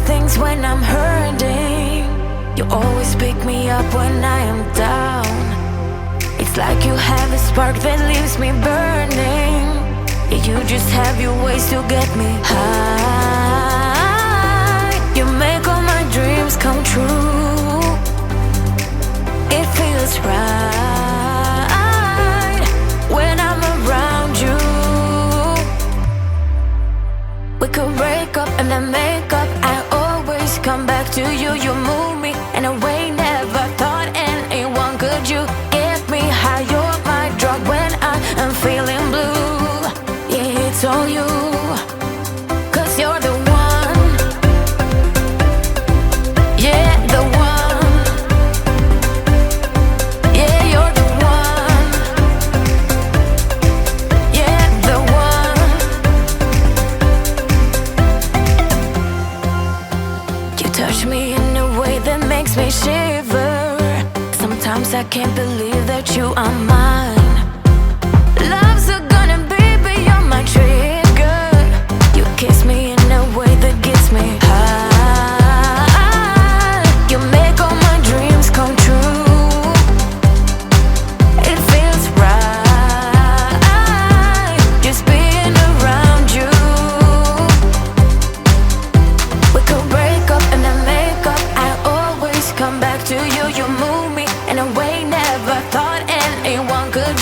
things when I'm hurting. You always pick me up when I am down. It's like you have a spark that leaves me burning. Yeah, you just have your ways to get me high. You make all my dreams come true. It feels right when I'm around you. We could break up and then make up. I always come back to you. You move me in a way never thought anyone could. You get me high. You're my drug when I am feeling blue. Yeah, it's all you, 'cause you're the one. Yeah, the one. Yeah, you're the one. Yeah, the one. You touch me in a way that makes me shiver. Sometimes I can't believe that you are mine. Love's gonna be beyond my trigger. You kiss me in a way that gets me high. You make all my dreams come true. It feels right just being around you. We could break up and then make up. I always come back to you. You move me in a way never thought anyone could.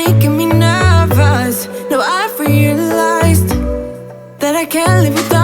making me nervous. Now I've realized that I can't live without